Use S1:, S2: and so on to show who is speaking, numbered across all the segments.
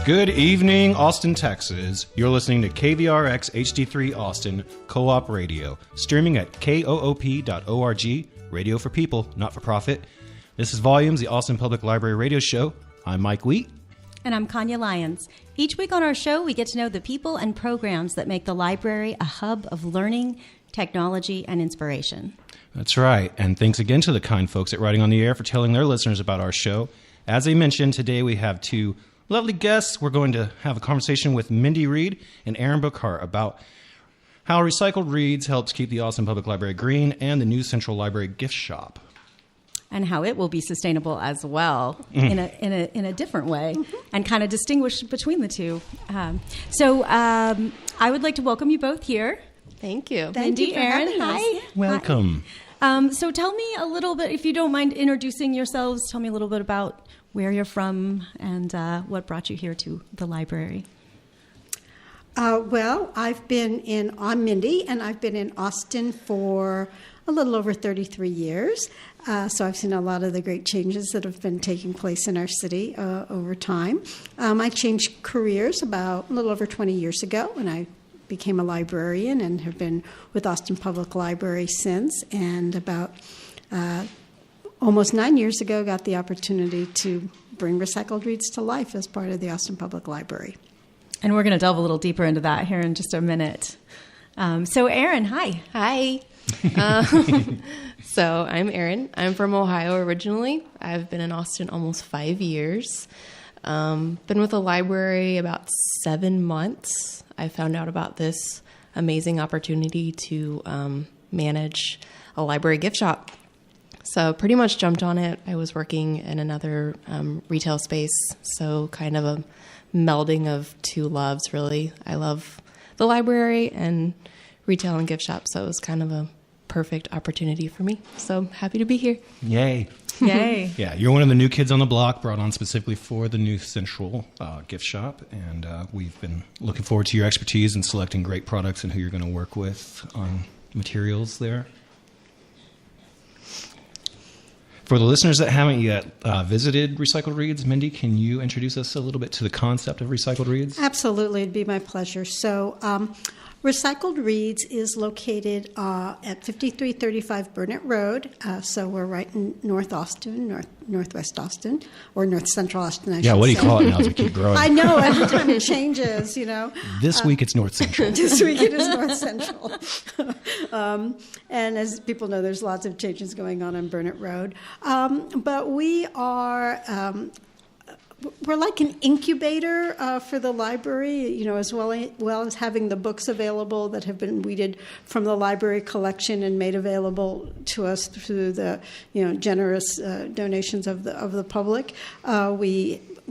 S1: Good evening, Austin, Texas. You're listening to KVRX HD3 Austin Co-op Radio, streaming at koop.org, radio for people, not for profit. This is Volumes, the Austin Public Library radio show. I'm Mike Wheat.
S2: And I'm Kanya Lyons. Each week on our show, we get to know the people and programs that make the library a hub of learning, technology, and inspiration.
S1: That's right. And thanks again to the kind folks at Writing on the Air for telling their listeners about our show. As I mentioned, today we have two lovely guests. We're going to have a conversation with Mindy Reed and Erin Brookhart about how Recycled Reads helps keep the Austin Public Library green and the new Central Library gift shop.
S2: And how it will be sustainable as well in a different way and kind of distinguish between the two. So I would like to welcome you both here.
S3: Thank you.
S2: Mindy, Erin, hi.
S1: Welcome.
S2: Hi. So tell me a little bit, if you don't mind introducing yourselves, tell me a little bit about where you're from and what brought you here to the library.
S4: Well, I'm Mindy, and I've been in Austin for a little over 33 years. So I've seen a lot of the great changes that have been taking place in our city over time. I changed careers about a little over 20 years ago when I became a librarian and have been with Austin Public Library since. And about almost 9 years ago, got the opportunity to bring Recycled Reads to life as part of the Austin Public Library.
S2: And we're going to delve a little deeper into that here in just a minute. So Erin, hi.
S3: Hi. So I'm Erin. I'm from Ohio originally. I've been in Austin almost 5 years. Been with the library about 7 months. I found out about this amazing opportunity to memanage a library gift shop. So pretty much jumped on it. I was working in another retail space, so kind of a melding of two loves, really. I love the library and retail and gift shop, so it was kind of a perfect opportunity for me. So happy to be here.
S1: Yay.
S2: Yay.
S1: Yeah, you're one of the new kids on the block brought on specifically for the new Central gift shop, and we've been looking forward to your expertise in selecting great products and who you're going to work with on materials there. For the listeners that haven't yet visited Recycled Reads, Mindy, can you introduce us a little bit to the concept of Recycled Reads?
S4: Absolutely. It'd be my pleasure. So Recycled Reads is located at 5335 Burnett Road. So we're right in North Austin, Northwest Austin, or North Central Austin, I should say.
S1: Yeah, what do you call it now as we keep growing?
S4: I know. Every time it changes, you know.
S1: This week it's North Central.
S4: This week it is North Central. And as people know, there's lots of changes going on Burnett Road. But we are... we're like an incubator for the library, you know, as well as having the books available that have been weeded from the library collection and made available to us through the, you know, generous donations of the public.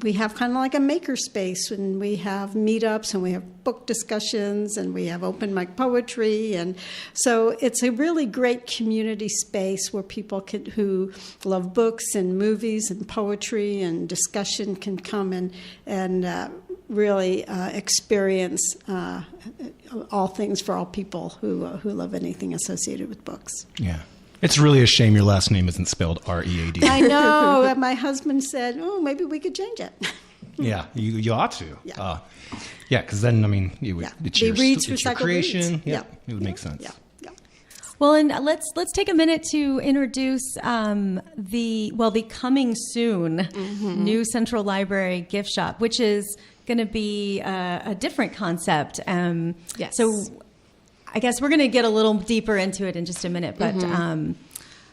S4: We have kind of like a maker space, and we have meetups, and we have book discussions, and we have open mic poetry, and so it's a really great community space where people who love books and movies and poetry and discussion can come and really experience all things for all people who love anything associated with books.
S1: Yeah. It's really a shame your last name isn't spelled R-E-A-D.
S4: I know. My husband said, maybe we could change it.
S1: Yeah, you ought to.
S4: Yeah.
S1: Because then, I mean, it's your creation.
S4: Reads.
S1: Yeah, it would make sense.
S4: Yeah.
S2: Well, and let's take a minute to introduce the coming soon new Central Library gift shop, which is going to be a different concept.
S3: Yes.
S2: So I guess we're going to get a little deeper into it in just a minute. But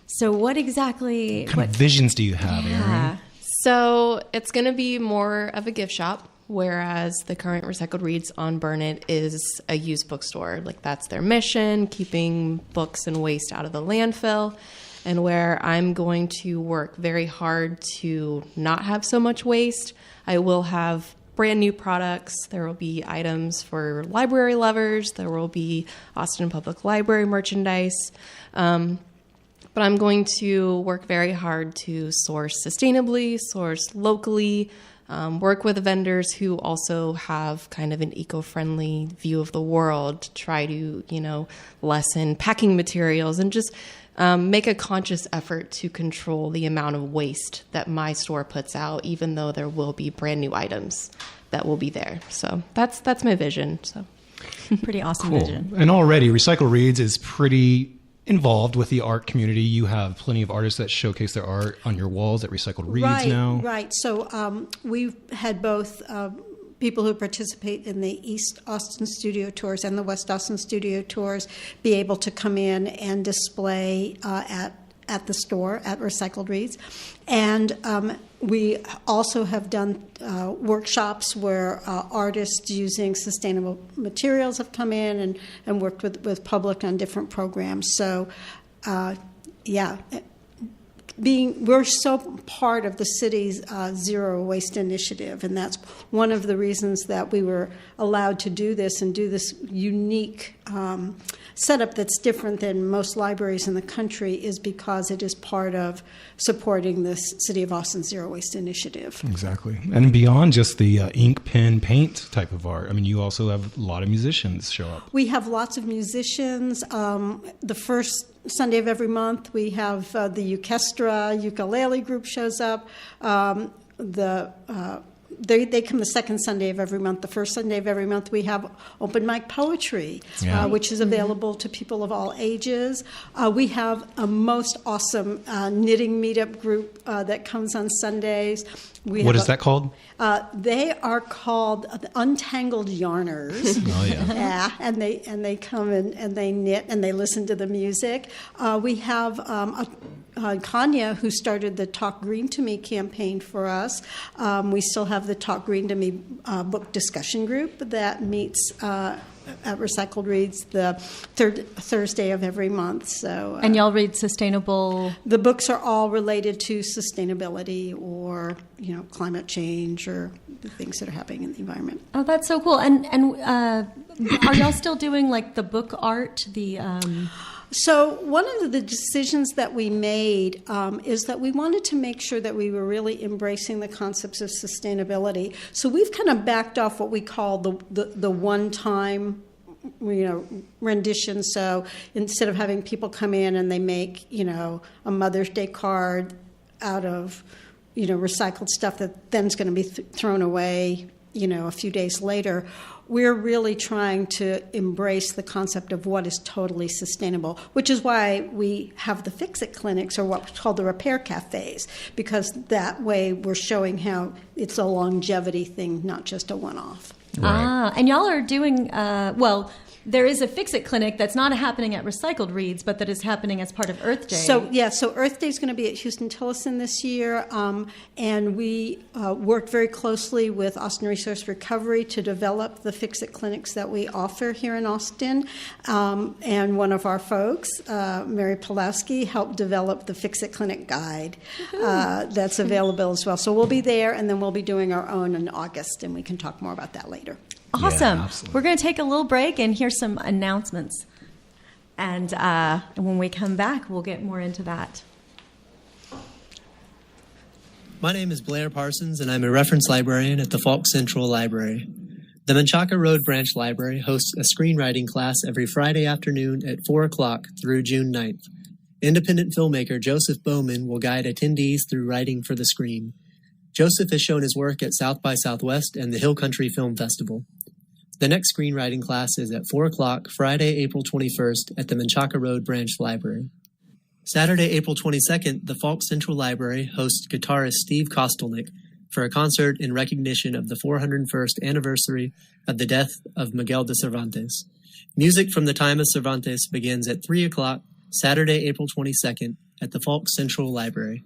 S2: so what exactly...
S1: What kind of visions do you have, Erin?
S3: So it's going to be more of a gift shop, whereas the current Recycled Reads on Burnett is a used bookstore. Like, that's their mission, keeping books and waste out of the landfill. And where I'm going to work very hard to not have so much waste, I will have brand new products. There will be items for library lovers. There will be Austin Public Library merchandise. But I'm going to work very hard to source sustainably, source locally, work with vendors who also have kind of an eco-friendly view of the world, try to, lessen packing materials and just make a conscious effort to control the amount of waste that my store puts out, even though there will be brand new items. that will be there. So that's my vision. So
S2: Pretty awesome
S1: Cool.
S2: vision.
S1: And already, Recycle Reads is pretty involved with the art community. You have plenty of artists that showcase their art on your walls at Recycled Reads now.
S4: Right. So we've had both people who participate in the East Austin studio tours and the West Austin studio tours be able to come in and display at the store at Recycled Reads. And we also have done workshops where artists using sustainable materials have come in and worked with public on different programs. So, we're so part of the city's zero waste initiative, and that's one of the reasons that we were allowed to do this and do this unique setup that's different than most libraries in the country, is because it is part of supporting the City of Austin Zero Waste Initiative.
S1: Exactly. And beyond just the ink, pen, paint type of art, I mean, you also have a lot of musicians show up.
S4: We have lots of musicians. The first Sunday of every month, we have the orchestra, ukulele group shows up. They come the second Sunday of every month. The first Sunday of every month, we have open mic poetry, which is available to people of all ages. We have a most awesome knitting meetup group that comes on Sundays.
S1: What is that called?
S4: They are called the Untangled Yarners.
S1: Oh, yeah.
S4: Yeah, and they come and they knit and they listen to the music. We have Kanya, who started the Talk Green to Me campaign for us. We still have the Talk Green to Me book discussion group that meets at Recycled Reads the third Thursday of every month. So,
S2: And y'all read sustainable?
S4: The books are all related to sustainability or climate change or the things that are happening in the environment.
S2: Oh, that's so cool. And are y'all still doing like the book art?
S4: So one of the decisions that we made is that we wanted to make sure that we were really embracing the concepts of sustainability. So we've kind of backed off what we call the one-time rendition. So instead of having people come in and they make a Mother's Day card out of recycled stuff that then is going to be thrown away a few days later, we're really trying to embrace the concept of what is totally sustainable, which is why we have the Fix-It clinics, or what's called the repair cafes, because that way we're showing how it's a longevity thing, not just a one-off.
S1: Right.
S2: And y'all are doing, there is a Fix-It clinic that's not happening at Recycled Reads, but that is happening as part of Earth Day.
S4: So Earth Day is going to be at Houston Tillotson this year, and we worked very closely with Austin Resource Recovery to develop the Fix-It clinics that we offer here in Austin. And one of our folks, Mary Pulowski, helped develop the Fix-It clinic guide that's available as well. So we'll be there, and then we'll be doing our own in August, and we can talk more about that later.
S2: Awesome.
S1: Yeah, absolutely.
S2: We're going to take a little break and hear some announcements. And when we come back, we'll get more into that.
S5: My name is Blair Parsons, and I'm a reference librarian at the Falk Central Library. The Menchaca Road Branch Library hosts a screenwriting class every Friday afternoon at 4 o'clock through June 9th. Independent filmmaker Joseph Bowman will guide attendees through writing for the screen. Joseph has shown his work at South by Southwest and the Hill Country Film Festival. The next screenwriting class is at 4 o'clock, Friday, April 21st, at the Menchaca Road Branch Library. Saturday, April 22nd, the Falk Central Library hosts guitarist Steve Kostelnick for a concert in recognition of the 401st anniversary of the death of Miguel de Cervantes. Music from the time of Cervantes begins at 3 o'clock, Saturday, April 22nd, at the Falk Central Library.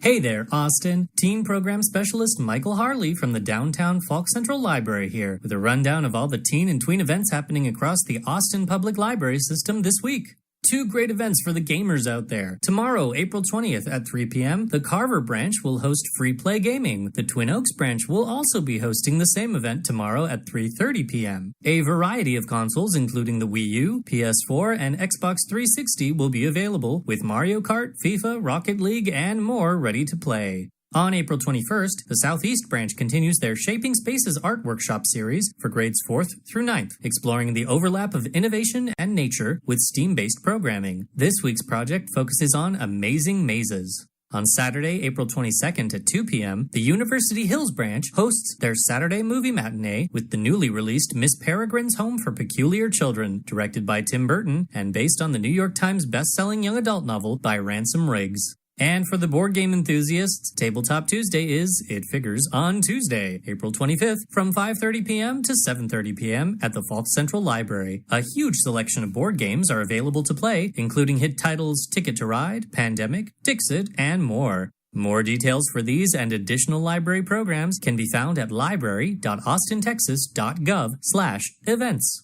S6: Hey there, Austin. Teen Program Specialist Michael Harley from the downtown Falk Central Library here with a rundown of all the teen and tween events happening across the Austin Public Library system this week. 2 great events for the gamers out there. Tomorrow, April 20th at 3 p.m., the Carver branch will host Free Play Gaming. The Twin Oaks branch will also be hosting the same event tomorrow at 3:30 p.m. A variety of consoles, including the Wii U, PS4, and Xbox 360 will be available, with Mario Kart, FIFA, Rocket League, and more ready to play. On April 21st, the Southeast branch continues their Shaping Spaces art workshop series for grades 4th through 9th, exploring the overlap of innovation and nature with STEAM-based programming. This week's project focuses on amazing mazes. On Saturday, April 22nd at 2 p.m., the University Hills branch hosts their Saturday movie matinee with the newly released Miss Peregrine's Home for Peculiar Children, directed by Tim Burton and based on the New York Times best-selling young adult novel by Ransom Riggs. And for the board game enthusiasts, Tabletop Tuesday is, it figures, on Tuesday, April 25th from 5:30 p.m. to 7:30 p.m. at the Falk Central Library. A huge selection of board games are available to play, including hit titles Ticket to Ride, Pandemic, Dixit, and more. More details for these and additional library programs can be found at library.austintexas.gov/events.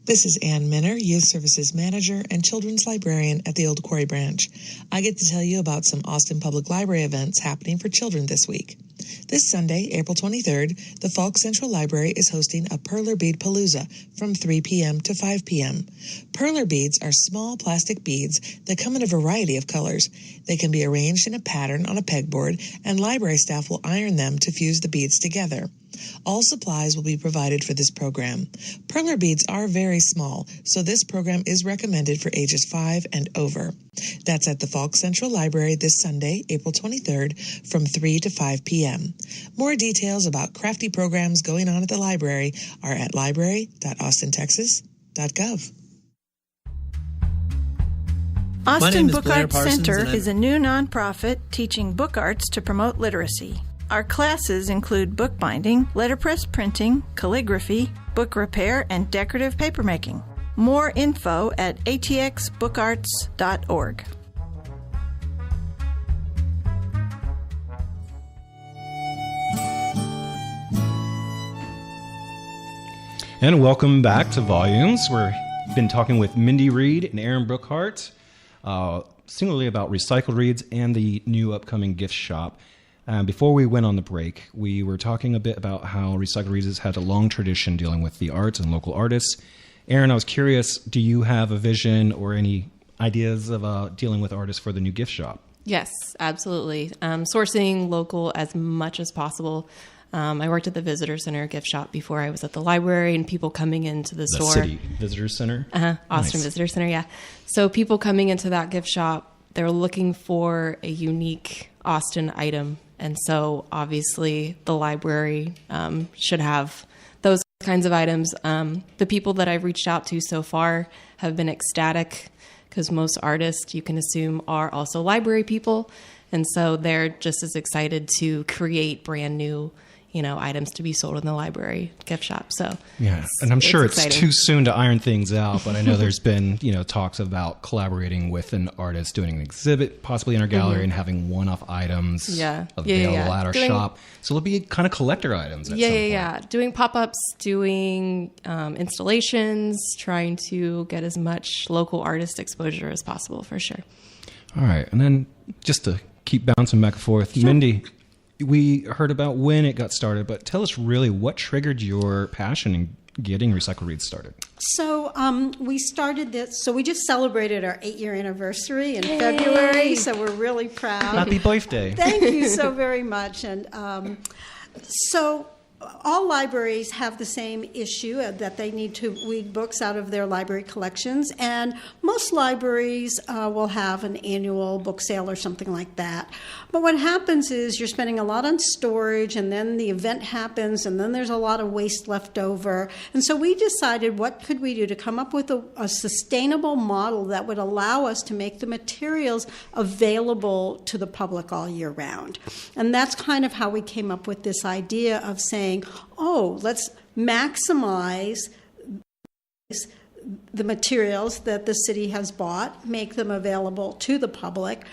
S7: This is Ann Minner, Youth Services Manager and Children's Librarian at the Old Quarry Branch. I get to tell you about some Austin Public Library events happening for children this week. This Sunday, April 23rd, the Falk Central Library is hosting a Perler Bead Palooza from 3 p.m. to 5 p.m. Perler beads are small plastic beads that come in a variety of colors. They can be arranged in a pattern on a pegboard, and library staff will iron them to fuse the beads together. All supplies will be provided for this program. Perler beads are very small, so this program is recommended for ages 5 and over. That's at the Falk Central Library this Sunday, April 23rd, from 3 to 5 p.m. More details about crafty programs going on at the library are at library.austintexas.gov.
S8: Austin Book
S5: Blair
S8: Arts
S5: Parsons,
S8: Center
S5: and I'm-
S8: is a new nonprofit teaching book arts to promote literacy. Our classes include bookbinding, letterpress printing, calligraphy, book repair, and decorative papermaking. More info at atxbookarts.org.
S1: And welcome back to Volumes. We've been talking with Mindy Reed and Erin Brookhart, singularly about recycled reads and the new upcoming gift shop. Before we went on the break, we were talking a bit about how Recycled Reads has had a long tradition dealing with the arts and local artists. Erin, I was curious, do you have a vision or any ideas of dealing with artists for the new gift shop?
S3: Yes, absolutely. Sourcing local as much as possible. I worked at the Visitor Center gift shop before I was at the library, and people coming into the store.
S1: City Visitor Center?
S3: Austin
S1: Nice.
S3: Visitor Center, yeah. So people coming into that gift shop, they're looking for a unique Austin item. And so obviously the library should have those kinds of items. The people that I've reached out to so far have been ecstatic because most artists, you can assume, are also library people. And so they're just as excited to create brand new items to be sold in the library gift shop. So
S1: yeah, and I'm sure it's
S3: exciting.
S1: too soon to iron things out, but I know there's been, talks about collaborating with an artist, doing an exhibit, possibly in our gallery, and having one-off items available at our shop. So it'll be kind of collector items at some point.
S3: Doing pop-ups, doing installations, trying to get as much local artist exposure as possible, for sure.
S1: All right, and then just to keep bouncing back and forth, Mindy, we heard about when it got started, but tell us really what triggered your passion in getting Recycled Reads started.
S4: So we started this. So we just celebrated our 8-year anniversary in February. So we're really proud.
S1: Happy birthday.
S4: Thank you so very much. And so all libraries have the same issue that they need to weed books out of their library collections, and most libraries will have an annual book sale or something like that. But what happens is you're spending a lot on storage, and then the event happens, and then there's a lot of waste left over. And so we decided, what could we do to come up with a sustainable model that would allow us to make the materials available to the public all year round? And that's kind of how we came up with this idea of saying, let's maximize the materials that the city has bought, make them available to the public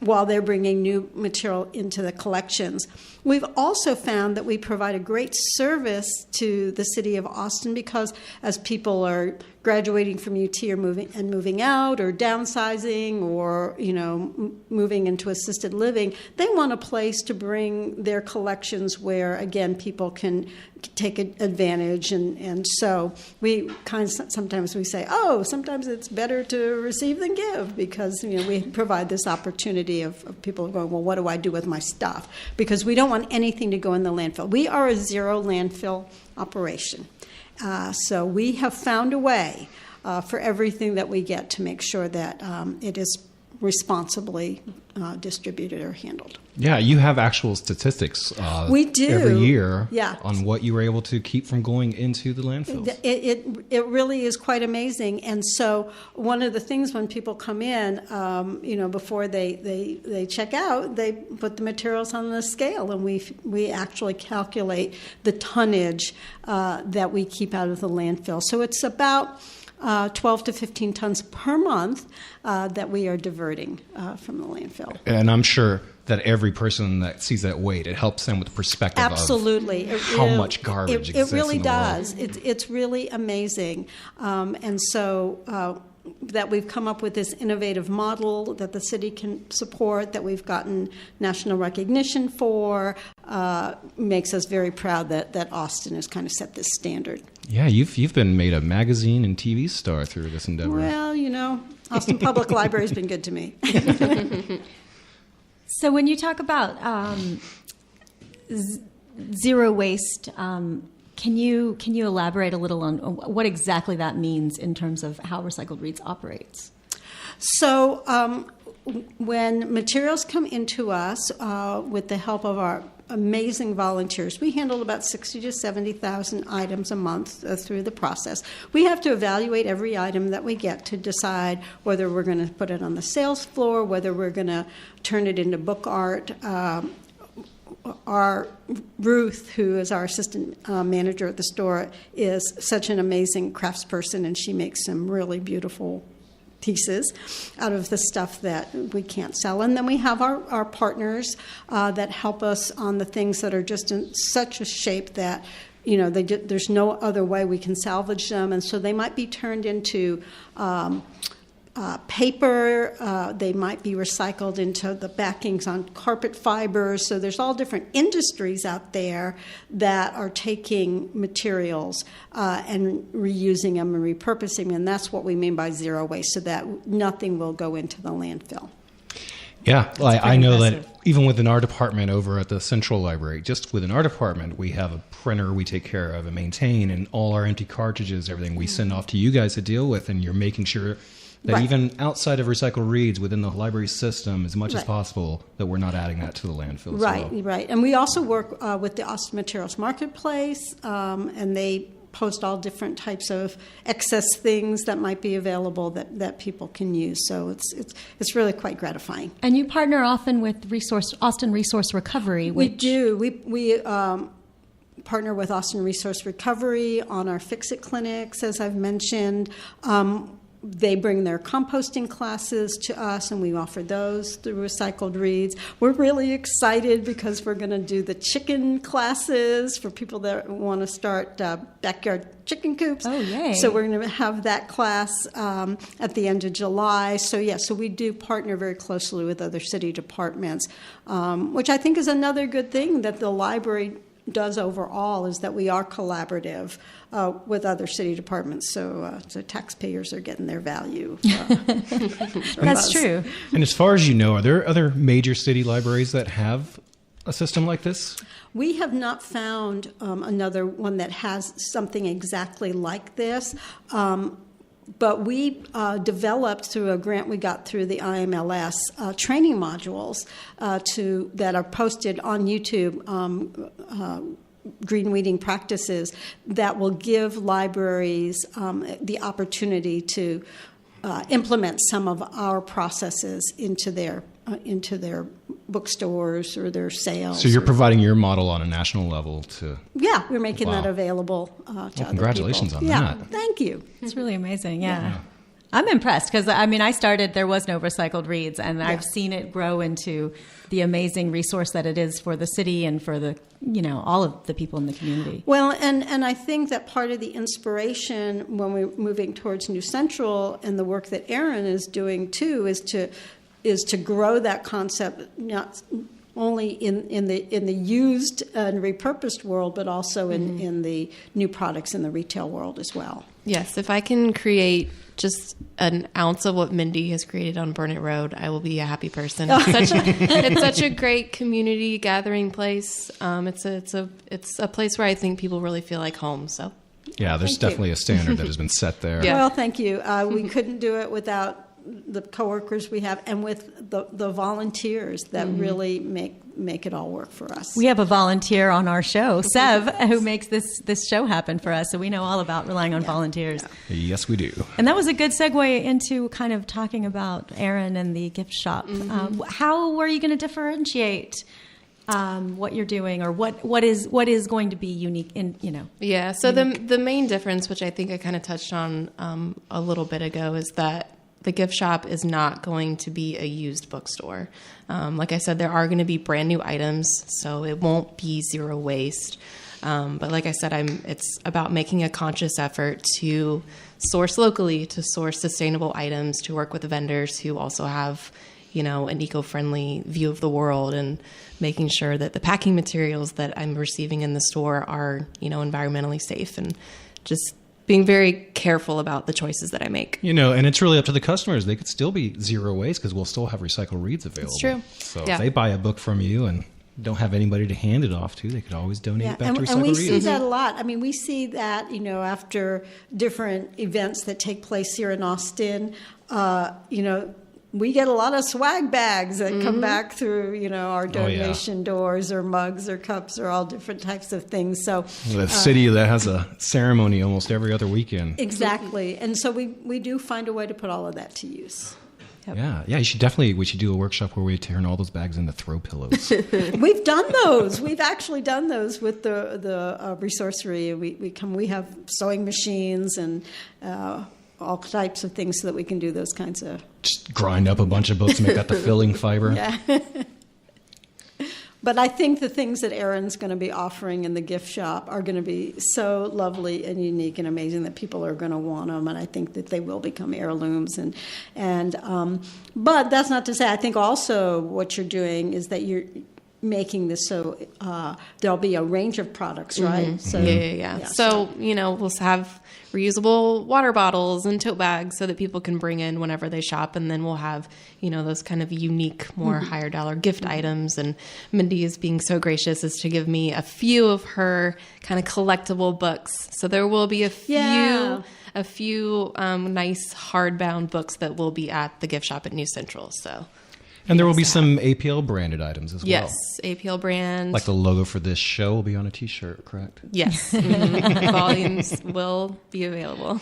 S4: while they're bringing new material into the collections. We've also found that we provide a great service to the city of Austin because as people are graduating from UT or moving out or downsizing or moving into assisted living, they want a place to bring their collections where, again, people can take advantage. And so we sometimes we say, sometimes it's better to receive than give, because we provide this opportunity of people going, well, what do I do with my stuff? Because we don't want anything to go in the landfill. We are a zero landfill operation. So we have found a way for everything that we get to make sure that it is responsibly distributed or handled.
S1: Yeah, you have actual statistics
S4: we do.
S1: every year
S4: Yeah.
S1: on what you were able to keep from going into the landfills.
S4: It really is quite amazing. And so one of the things when people come in, before they check out, they put the materials on the scale, and we actually calculate the tonnage that we keep out of the landfill. So it's about 12 to 15 tons per month that we are diverting from the landfill.
S1: And I'm sure that every person that sees that weight, it helps them with the perspective
S4: Absolutely.
S1: of how much garbage exists
S4: it really
S1: in the
S4: does.
S1: world.
S4: It's really amazing. And so that we've come up with this innovative model that the city can support, that we've gotten national recognition for, makes us very proud that Austin has kind of set this standard.
S1: Yeah, you've been made a magazine and TV star through this endeavor.
S4: Well, Austin Public Library has been good to me.
S2: So when you talk about zero waste, can you elaborate a little on what exactly that means in terms of how Recycled Reads operates?
S4: So when materials come into us with the help of our amazing volunteers, we handle about 60 to 70,000 items a month through the process. We have to evaluate every item that we get to decide whether we're going to put it on the sales floor, whether we're going to turn it into book art. Our Ruth, who is our assistant manager at the store, is such an amazing craftsperson, and she makes some really beautiful pieces out of the stuff that we can't sell. And then we have our partners that help us on the things that are just in such a shape that there's no other way we can salvage them. And so they might be turned into paper, they might be recycled into the backings on carpet fibers. So there's all different industries out there that are taking materials and reusing them and repurposing them. And that's what we mean by zero waste, so that nothing will go into the landfill.
S1: Yeah, I know
S2: impressive.
S1: that even within our department over at the Central Library, just within our department, we have a printer we take care of and maintain, and all our empty cartridges, everything we send off to you guys to deal with, and you're making sure that
S4: Right.
S1: even outside of Recycled Reads, within the library system, as much as possible, that we're not adding that to the landfill as
S4: Right,
S1: well.
S4: right. And we also work with the Austin Materials Marketplace, and they post all different types of excess things that might be available that people can use. So it's really quite gratifying.
S2: And you partner often with Austin Resource Recovery.
S4: We
S2: Which,
S4: do. We partner with Austin Resource Recovery on our Fix-It clinics, as I've mentioned. They bring their composting classes to us, and we offer those through Recycled Reads. We're really excited because we're going to do the chicken classes for people that want to start backyard chicken coops.
S2: Oh, yay.
S4: So we're going to have that class at the end of July. So we do partner very closely with other city departments, which I think is another good thing that the library does overall, is that we are collaborative with other city departments, so taxpayers are getting their value.
S2: that's true.
S1: And as far as you know, are there other major city libraries that have a system like this?
S4: We have not found another one that has something exactly like this. But we developed through a grant we got through the IMLS training modules that are posted on YouTube, green weeding practices, that will give libraries the opportunity to implement some of our processes into their bookstores or their sales.
S1: So you're providing your model on a national level to...
S4: Yeah, we're making
S1: Wow.
S4: that available to other people.
S1: Congratulations on
S4: Yeah,
S1: that.
S4: thank you.
S2: It's really amazing, yeah. I'm impressed because, I started, there was no Recycled Reads, and I've seen it grow into the amazing resource that it is for the city and for the, all of the people in the community.
S4: Well, and I think that part of the inspiration when we're moving towards New Central and the work that Erin is doing too is to grow that concept not only in the used and repurposed world, but also in the new products in the retail world as well.
S3: Yes, if I can create just an ounce of what Mindy has created on Burnett Road, I will be a happy person. It's such a great community gathering place. It's a place where I think people really feel like home. So
S1: Yeah, there's
S4: Thank you.
S1: definitely a standard that has been set there.
S3: Yeah.
S4: Well, thank you. We couldn't do it without the coworkers we have and with the volunteers that really make it all work for us.
S2: We have a volunteer on our show, Sev, who makes this show happen for us. So we know all about relying on volunteers.
S1: Yeah. Yes, we do.
S2: And that was a good segue into kind of talking about Erin and the gift shop. How are you going to differentiate what you're doing, or what is going to be unique in,
S3: Yeah. So the main difference, which I think I kind of touched on a little bit ago, is that the gift shop is not going to be a used bookstore. Like I said, there are going to be brand new items, so it won't be zero waste. But like I said, it's about making a conscious effort to source locally, to source sustainable items, to work with the vendors who also have, an eco-friendly view of the world, and making sure that the packing materials that I'm receiving in the store are, environmentally safe, and just being very careful about the choices that I make.
S1: And it's really up to the customers. They could still be zero waste because we'll still have recycled reads available.
S3: It's true.
S1: So if they buy a book from you and don't have anybody to hand it off to, they could always donate it back to recycled reads.
S4: And we see that a lot. I mean, we see that, after different events that take place here in Austin, we get a lot of swag bags that come back through, our donation doors, or mugs or cups, or all different types of things. So
S1: the city that has a ceremony almost every other weekend.
S4: Exactly. And so we do find a way to put all of that to use.
S2: Yep.
S1: Yeah. We should do a workshop where we turn all those bags into throw pillows.
S4: We've done those. We've actually done those with the resourcery. We have sewing machines and all types of things so that we can do those kinds of...
S1: Just grind up a bunch of books and make that the filling fiber.
S4: Yeah. But I think the things that Erin's going to be offering in the gift shop are going to be so lovely and unique and amazing that people are going to want them, and I think that they will become heirlooms. But that's not to say, I think also what you're doing is that you're making this so there'll be a range of products, right? So
S3: Yeah. So we'll have reusable water bottles and tote bags so that people can bring in whenever they shop, and then we'll have those kind of unique, more higher dollar gift items. And Mindy is being so gracious as to give me a few of her kind of collectible books. So there will be a few nice hardbound books that will be at the gift shop at New Central. So.
S1: And there will be some APL branded items as well.
S3: Yes, APL brand.
S1: Like the logo for this show will be on a T-shirt, correct?
S3: Yes. Volumes will be available.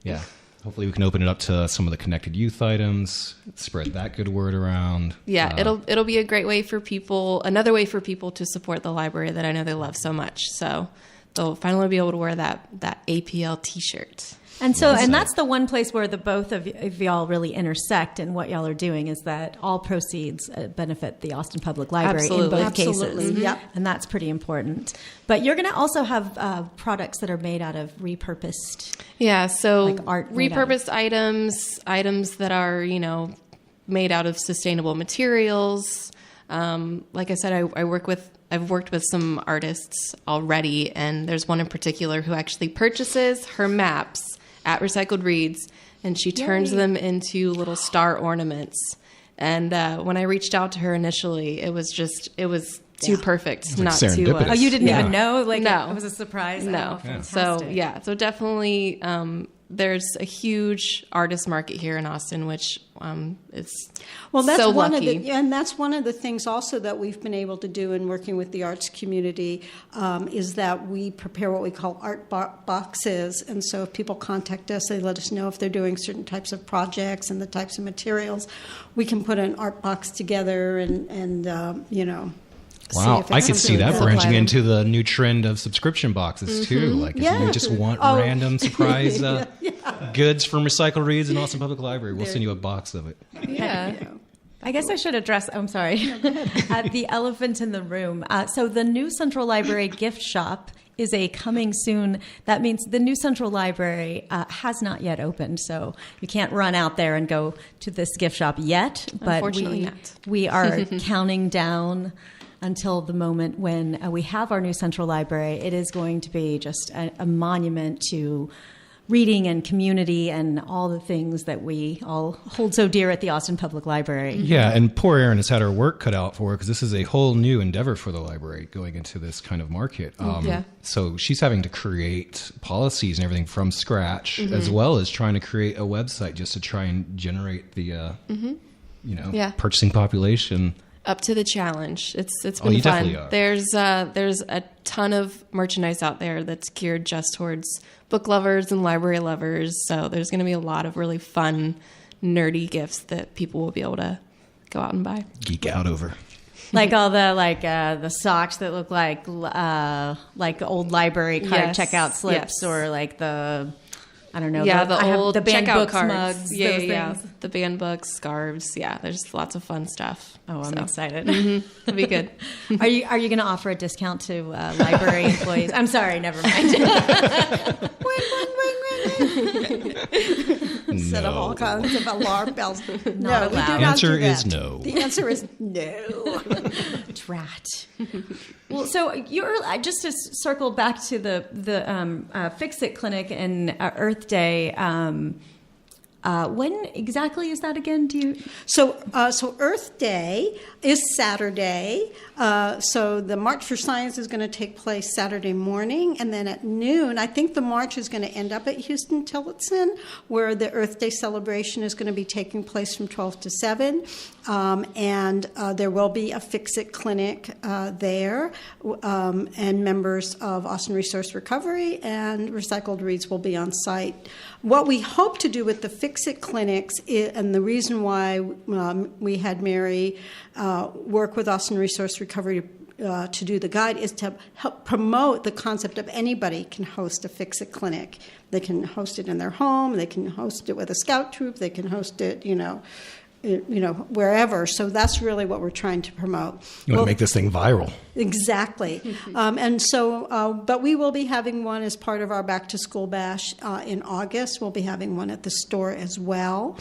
S1: Yeah. Hopefully we can open it up to some of the connected youth items, spread that good word around.
S3: Yeah, it'll be a great way for people, another way for people to support the library that I know they love so much. So they'll finally be able to wear that APL T-shirt.
S2: And that's the one place where the both of y'all really intersect, and what y'all are doing is that all proceeds benefit the Austin Public Library in both cases.
S4: Yep.
S2: And that's pretty important. But you're going to also have products that are made out of repurposed.
S3: Yeah, so
S2: like art
S3: repurposed items that are, made out of sustainable materials. Like I said, I've worked with some artists already, and there's one in particular who actually purchases her maps at Recycled Reads, and she turns them into little star ornaments. And when I reached out to her initially, it was too perfect not to.
S1: serendipitous.
S2: Oh, you didn't even know?
S3: No.
S2: It was a surprise?
S3: No.
S2: Oh, fantastic.
S3: So definitely there's a huge artist market here in Austin, which is
S4: that's
S3: so
S4: one
S3: lucky.
S4: and that's one of the things also that we've been able to do in working with the arts community is that we prepare what we call art boxes. And so if people contact us, they let us know if they're doing certain types of projects and the types of materials. We can put an art box together and
S1: Wow, I could see that branching into the new trend of subscription boxes too. Like if you just want random surprise goods from Recycled Reads and Austin Public Library, we'll send you a box of it.
S3: Yeah.
S2: I guess I should address, I'm sorry, the elephant in the room. So the New Central Library gift shop is a coming soon. That means the New Central Library has not yet opened, so you can't run out there and go to this gift shop yet. But
S3: Unfortunately not.
S2: We are counting down until the moment when we have our New Central Library. It is going to be just a monument to reading and community and all the things that we all hold so dear at the Austin Public Library.
S1: Yeah, and poor Erin has had her work cut out for her because this is a whole new endeavor for the library going into this kind of market. So she's having to create policies and everything from scratch, as well as trying to create a website just to try and generate the, purchasing population.
S3: Up to the challenge. It's been
S1: you
S3: fun.
S1: definitely are.
S3: There's a ton of merchandise out there that's geared just towards book lovers and library lovers. So there's going to be a lot of really fun, nerdy gifts that people will be able to go out and buy.
S1: Geek out over.
S2: Like all the socks that look like old library card checkout slips, or like the, I don't know.
S3: The band
S2: books
S3: cards.
S2: mugs.
S3: Yeah. The band books, scarves. Yeah, there's lots of fun stuff.
S2: Oh, I'm excited.
S3: It'll be good.
S2: Are you going to offer a discount to library employees? I'm sorry, never mind.
S4: Set of all kinds of alarm bells.
S2: Not
S4: we do
S2: allowed.
S4: not
S1: Answer
S4: do that.
S1: is no.
S4: The answer is no.
S2: Drat. Well, so you're just to circle back to the Fix It Clinic and Earth Day. When exactly is that again?
S4: So Earth Day is Saturday. So the March for Science is going to take place Saturday morning, and then at noon, I think the march is going to end up at Houston Tillotson, where the Earth Day celebration is going to be taking place from 12 to 7. And there will be a Fix It clinic there, and members of Austin Resource Recovery and Recycled Reads will be on site. What we hope to do with the Fix It clinics, and the reason why we had Mary work with Austin Resource Recovery to do the guide, is to help promote the concept of anybody can host a Fix It clinic. They can host it in their home, they can host it with a scout troop, they can host it, wherever. So that's really what we're trying to promote.
S1: You want to make this thing viral.
S4: Exactly. But we will be having one as part of our Back to School Bash in August. We'll be having one at the store as well.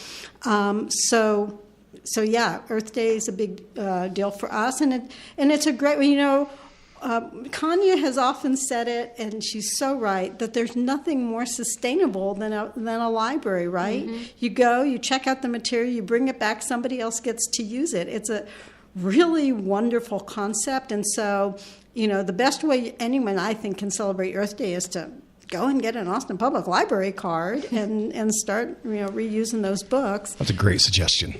S4: So yeah, Earth Day is a big deal for us, and it's a great, Kanya has often said it, and she's so right, that there's nothing more sustainable than a library, right? Mm-hmm. You go, you check out the material, you bring it back, somebody else gets to use it. It's a really wonderful concept, and so, the best way anyone, I think, can celebrate Earth Day is to go and get an Austin Public Library card and start, reusing those books.
S1: That's a great suggestion.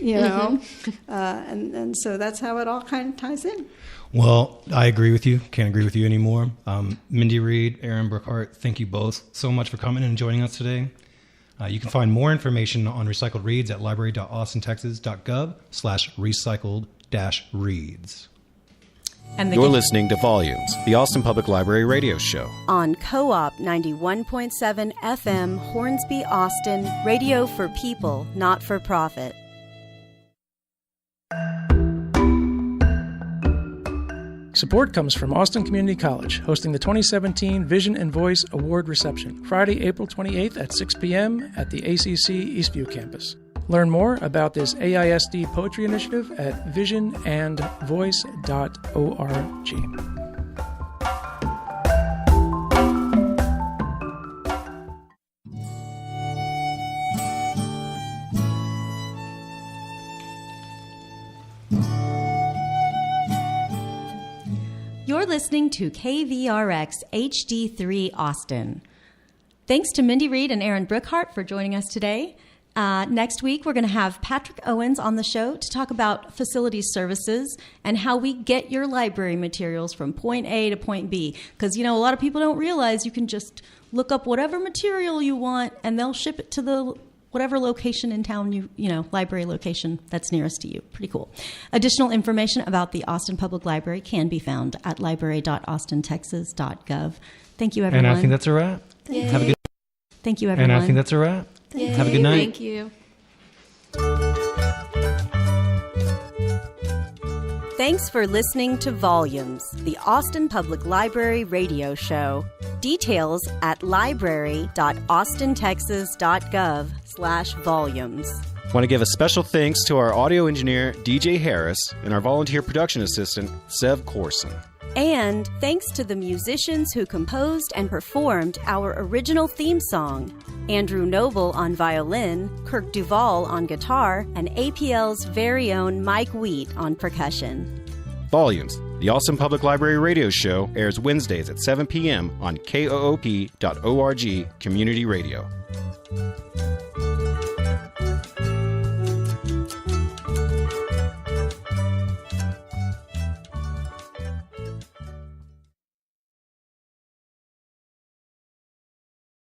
S4: And so that's how it all kind of ties in.
S1: Well, I agree with you. Can't agree with you anymore. Mindy Reed, Erin, Brookhart, thank you both so much for coming and joining us today. You can find more information on Recycled Reads at library.austintexas.gov/recycled-reads.
S9: You're listening to Volumes, the Austin Public Library radio show.
S10: On Co-op 91.7 FM, Hornsby, Austin, radio for people, not for profit.
S11: Support comes from Austin Community College, hosting the 2017 Vision and Voice Award Reception, Friday, April 28th at 6 p.m. at the ACC Eastview campus. Learn more about this AISD poetry initiative at visionandvoice.org.
S2: You're listening to KVRX HD3 Austin. Thanks to Mindy Reed and Erin Brookhart for joining us today. Next week, we're going to have Patrick Owens on the show to talk about facility services and how we get your library materials from point A to point B. Because, a lot of people don't realize you can just look up whatever material you want and they'll ship it to the whatever location in town, library location that's nearest to you. Pretty cool. Additional information about the Austin Public Library can be found at library.austintexas.gov. Thank you, everyone.
S1: And I think that's a wrap. Have a good.
S2: Thank you, everyone.
S1: And I think that's a wrap.
S3: Yay.
S1: Have a good night.
S3: Thank you.
S10: Thanks for listening to Volumes, the Austin Public Library radio show. Details at library.austintexas.gov/volumes.
S9: Want to give a special thanks to our audio engineer, DJ Harris, and our volunteer production assistant, Sev Corson.
S10: And thanks to the musicians who composed and performed our original theme song: Andrew Noble on violin, Kirk Duvall on guitar, and APL's very own Mike Wheat on percussion.
S9: Volumes, the Austin Public Library radio show, airs Wednesdays at 7 p.m. on KOOP.org Community Radio.